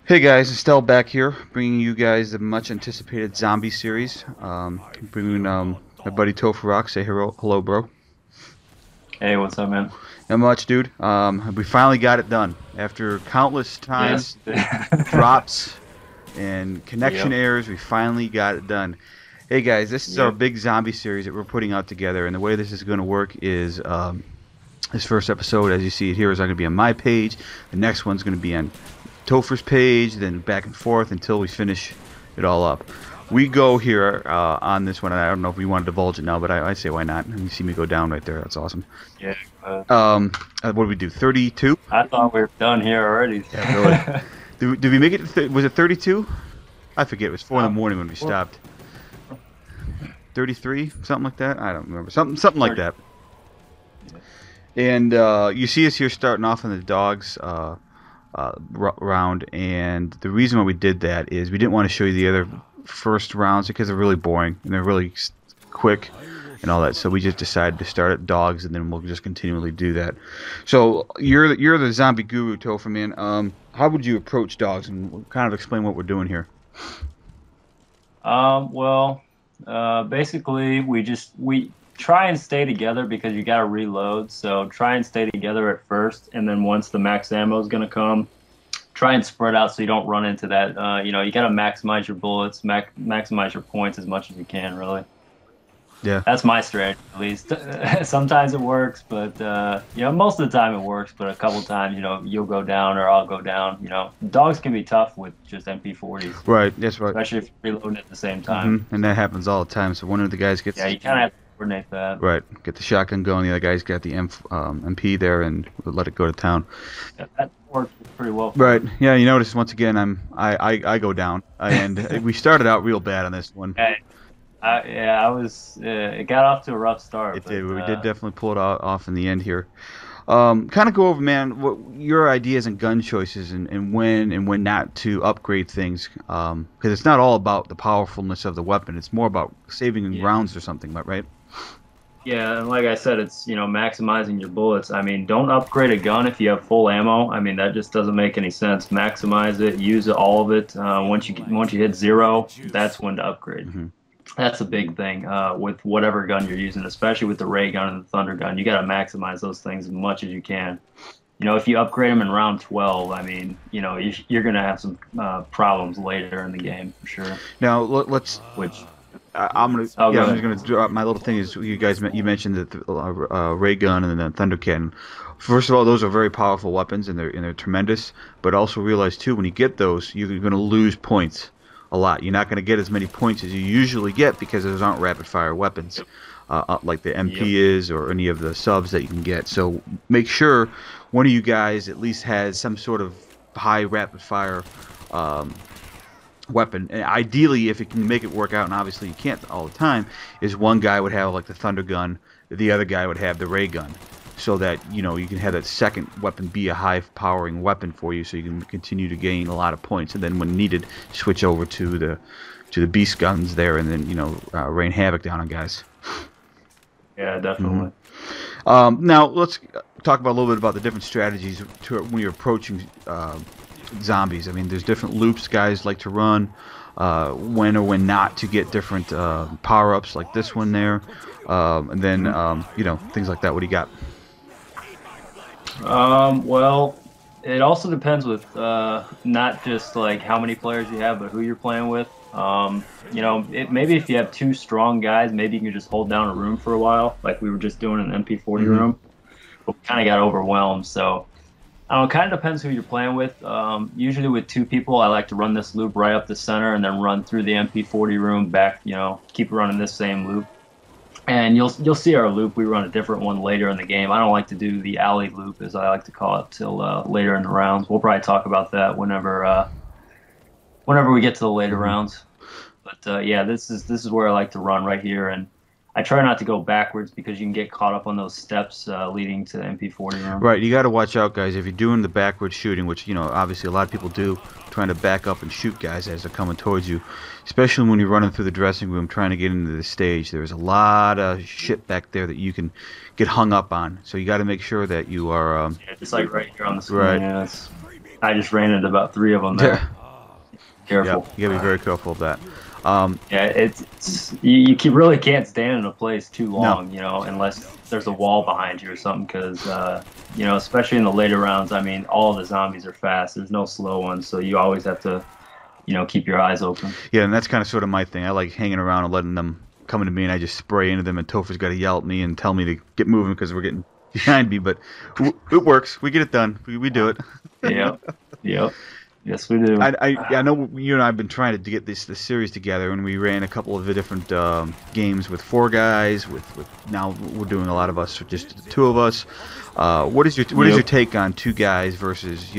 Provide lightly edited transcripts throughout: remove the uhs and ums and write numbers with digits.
Hey guys, Nystel back here, bringing you guys the much anticipated zombie series. Bringing my buddy Topherocks. Say hello, bro. Hey, what's up, man? Not much, dude. We finally got it done after countless Yes. times, drops, and connection Yep. errors. We finally got it done. Hey guys, this is our Yep. big zombie series that we're putting out together, and the way this is going to work is this first episode, as you see it here, is going to be on my page. The next one's going to be on Topher's page, then back and forth until we finish it all up. We go here on this one, and I don't know if we want to divulge it now, but I say why not. And you see me go down right there. That's awesome. Yeah. What did we do? 32? I thought we were done here already. Yeah, really. Did we make it? Was it 32? I forget. It was 4 in the Um, morning when we well, stopped. 33, something like that. I don't remember. Something like that. yeah. And you see us here starting off in the dogs round, and the reason why we did that is we didn't want to show you the other first rounds because they're really boring and they're really quick and all that. So we just decided to start at dogs, and then we'll just continually do that. So you're the zombie guru, Topher, man. How would you approach dogs, and kind of explain what we're doing here? Well, basically, we try and stay together because you got to reload. So try and stay together at first, and then once the max ammo is gonna come, try and spread out so you don't run into that. You got to maximize your bullets, maximize your points as much as you can, really. Yeah. That's my strategy, at least. Sometimes it works, but most of the time it works. But a couple times, you'll go down or I'll go down. Dogs can be tough with just MP40s, Right. That's right. especially if you're reloading at the same time. And that happens all the time. So one of the guys gets Yeah, you kind of have to coordinate that. right, get the shotgun going. The other guy's got the MP there, and we'll let it go to town. Yeah, that works pretty well for Right. me. Yeah. You notice once again, I go down, and we started out real bad on this one. Hey, I was. It got off to a rough start, It but did. We did definitely pull it off in the end here. Kind of go over, man, what your ideas and gun choices, and when not to upgrade things. Because it's not all about the powerfulness of the weapon. It's more about saving yeah. rounds or something, right? Yeah, and like I said, it's maximizing your bullets. I mean, don't upgrade a gun if you have full ammo. I mean, that just doesn't make any sense. Maximize it, use all of it. Once you hit zero, that's when to upgrade. Hmm. That's a big thing with whatever gun you're using, especially with the ray gun and the thunder gun. You got to maximize those things as much as you can. If you upgrade them in round 12, I mean, you're gonna have some problems later in the game for sure. Now let's. Which, I'm gonna oh, go yeah, I'm just ahead. gonna drop my little thing. Is you mentioned the ray gun and then the thunder cannon. First of all, those are very powerful weapons, and they're tremendous. But also realize too, when you get those, you're gonna lose points a lot. You're not gonna get as many points as you usually get because those aren't rapid fire weapons, like the Yep. MP is or any of the subs that you can get. So make sure one of you guys at least has some sort of high rapid fire. Um, Weapon. And ideally, if it can make it work out, and obviously you can't all the time, is one guy would have like the thunder gun, the other guy would have the ray gun, so that you can have that second weapon be a high powering weapon for you, so you can continue to gain a lot of points, and then when needed, switch over to the beast guns there, and then rain havoc down on guys. Yeah, Hmm. definitely. Now let's talk about a little bit about the different strategies when you're approaching zombies. I mean, there's different loops guys like to run, when or when not to get different power-ups like this one there, and then things like that. What do you got? Well, it also depends with not just like how many players you have, but who you're playing with. Maybe if you have two strong guys, maybe you can just hold down a room for a while, like we were just doing in an MP40 Hmm. room. But we kind of got overwhelmed, so I don't know. It kind of depends who you're playing with. Usually with two people, I like to run this loop right up the center and then run through the MP40 room back. Keep running this same loop. And you'll see our loop. We run a different one later in the game. I don't like to do the alley loop, as I like to call it, till later in the rounds. We'll probably talk about that whenever we get to the later Hmm. rounds. But yeah, this is where I like to run right here, and I try not to go backwards because you can get caught up on those steps leading to the MP40 room. Right, you got to watch out, guys. If you're doing the backward shooting, which obviously a lot of people do, trying to back up and shoot guys as they're coming towards you, especially when you're running through the dressing room trying to get into the stage. There's a lot of shit back there that you can get hung up on. So you got to make sure that you are Yeah, just like right here on the screen. right. Yeah, I just ran into about 3 of them there. Yeah, Careful. you gotta be very careful of that. Yeah, really can't stand in a place too No. long, unless there's a wall behind you or something. Because especially in the later rounds, I mean, all the zombies are fast. There's no slow ones, so you always have to, keep your eyes open. Yeah, and that's kind of sort of my thing. I like hanging around and letting them come into me, and I just spray into them, and Topher's got to yell at me and tell me to get moving because we're getting behind me. But it works. We get it done. We do it. Yep. Yep. Yes, we do. I know you and I have been trying to get this series together, and we ran a couple of the different games with 4 guys. With now we're doing a lot of us, just the 2 of us. What is your take on 2 guys versus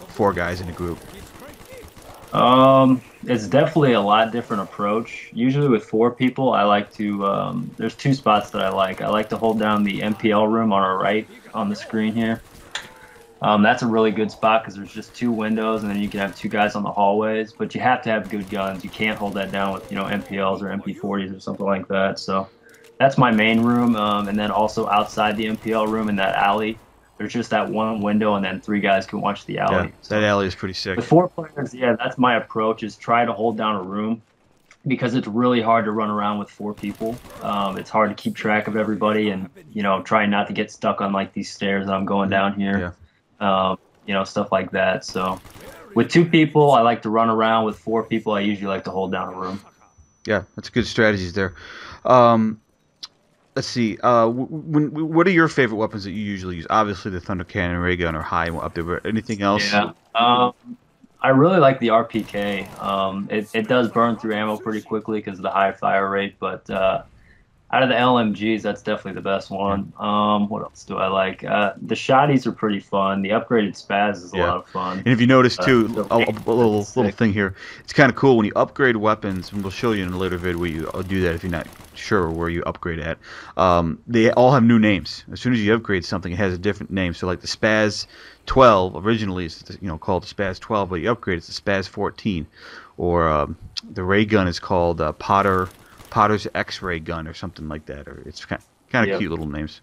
4 guys in a group? It's definitely a lot different approach. Usually with 4 people, I like to. There's 2 spots that I like. I like to hold down the MPL room on our right on the screen here. That's a really good spot because there's just 2 windows, and then you can have 2 guys on the hallways. But you have to have good guns. You can't hold that down with MPLs or MP40s or something like that. So that's my main room. And then also outside the MPL room in that alley, there's just that 1 window, and then 3 guys can watch the alley. Yeah, that alley is pretty sick. With 4 players, yeah, that's my approach: is try to hold down a room because it's really hard to run around with 4 people. It's hard to keep track of everybody, and try not to get stuck on like these stairs that I'm going down here. Yeah. Stuff like that. So with 2 people, I like to run around. With 4 people, I usually like to hold down a room. Yeah, that's good strategies there. Let's see. What are your favorite weapons that you usually use? Obviously, the Thunder Cannon and Ray Gun are high up there, but anything else? Yeah. I really like the RPK. It does burn through ammo pretty quickly because of the high fire rate, but out of the LMGs, that's definitely the best one. What else do I like? The shotties are pretty fun. The upgraded spaz is a lot of fun. And if you notice too, a little thing here, it's kind of cool when you upgrade weapons, and we'll show you in a later video where you do that if you're not sure where you upgrade at. They all have new names. As soon as you upgrade something, it has a different name. So like the spaz 12 originally is called the spaz 12, but you upgrade it's the spaz 14, or the ray gun is called Potter's X-ray gun or something like that, or it's kind of cute little names.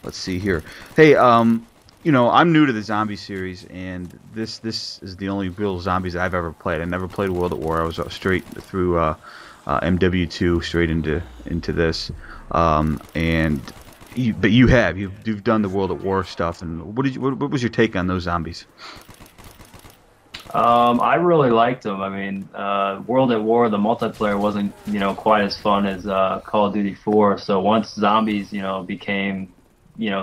Let's see here. Hey, I'm new to the zombie series, and this is the only real zombies I've ever played. I never played World at War. I was straight through MW2 straight into this, but you've done the World at War stuff. And what was your take on those zombies? I really liked them. I mean, World at War, the multiplayer wasn't, quite as fun as Call of Duty 4. So once zombies, became,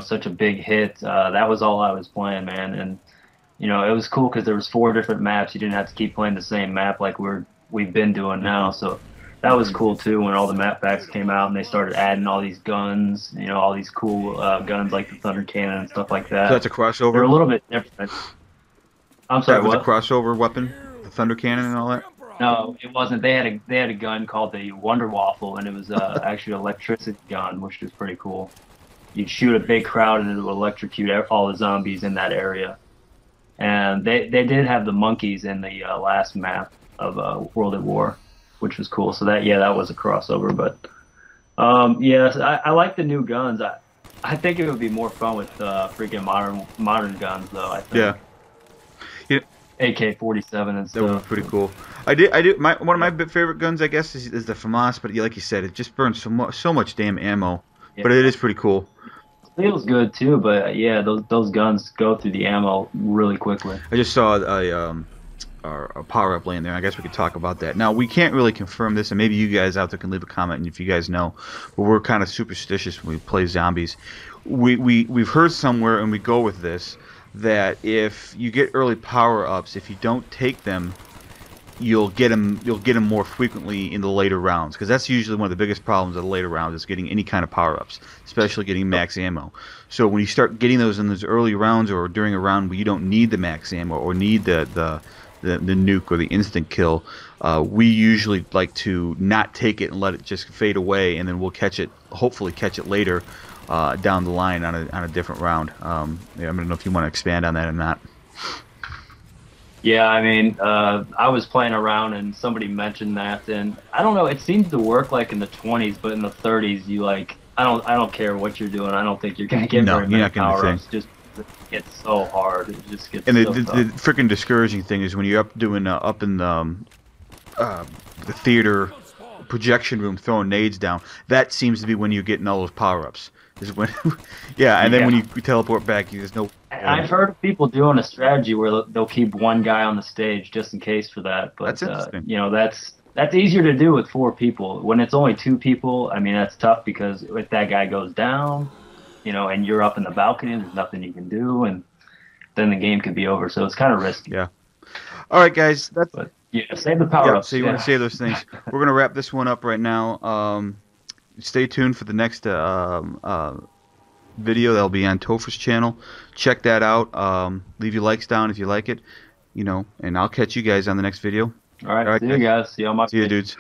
such a big hit, that was all I was playing, man. And, it was cool because there was 4 different maps. You didn't have to keep playing the same map like we've been doing now. So that was cool too when all the map packs came out and they started adding all these guns, all these cool guns like the Thunder Cannon and stuff like that. So that's a crossover? They're a little bit different. I'm sorry, that was what? a crossover weapon, the Thunder Cannon and all that? No, it wasn't. They had a gun called the Wonder Waffle, and it was actually an electricity gun, which was pretty cool. You'd shoot a big crowd, and it would electrocute all the zombies in that area. And they did have the monkeys in the last map of World at War, which was cool. So that was a crossover. But yes, I like the new guns. I think it would be more fun with freaking modern guns, though. I think. Yeah. AK-47 and stuff. That would be pretty cool. I do. One of my favorite guns, I guess, is the FAMAS. But like you said, it just burns so much damn ammo. Yeah. But it is pretty cool. It feels good too. But yeah, those guns go through the ammo really quickly. I just saw a power up laying there. I guess we could talk about that. Now we can't really confirm this, and maybe you guys out there can leave a comment, and if you guys know, but we're kind of superstitious when we play zombies. We've heard somewhere, and we go with this, that if you get early power-ups, if you don't take them, you'll get them more frequently in the later rounds, because that's usually one of the biggest problems of the later rounds is getting any kind of power-ups, especially getting max ammo. So when you start getting those in those early rounds or during a round where you don't need the max ammo or need the nuke or the instant kill, we usually like to not take it and let it just fade away, and then we'll hopefully catch it later down the line on a different round. I don't know if you want to expand on that or not. Yeah, I mean, I was playing around and somebody mentioned that, and I don't know, it seems to work like in the 20s, but in the 30s, I don't care what you're doing. I don't think you're gonna get very many power-ups. Just It's so hard. It just gets And so the tough. freaking discouraging thing is when you're up doing up in uh, the theater projection room throwing nades down. That seems to be when you're getting all those power ups. Is when, yeah, and then when Yeah. you teleport back, there's no. I've heard of people doing a strategy where they'll keep one guy on the stage just in case for that. That's But interesting. that's easier to do with four people. When it's only two people, I mean that's tough because if that guy goes down, and you're up in the balcony, there's nothing you can do, and then the game could be over. So it's kind of risky. Yeah. All right, guys. That's But yeah, save the power yeah. So ups. you want to Yeah. say those things? We're gonna wrap this one up right now. Stay tuned for the next video that'll be on Topher's channel. Check that out. Leave your likes down if you like it. And I'll catch you guys on the next video. All right. All right, See you guys. guys. See you on my See you, page. dudes.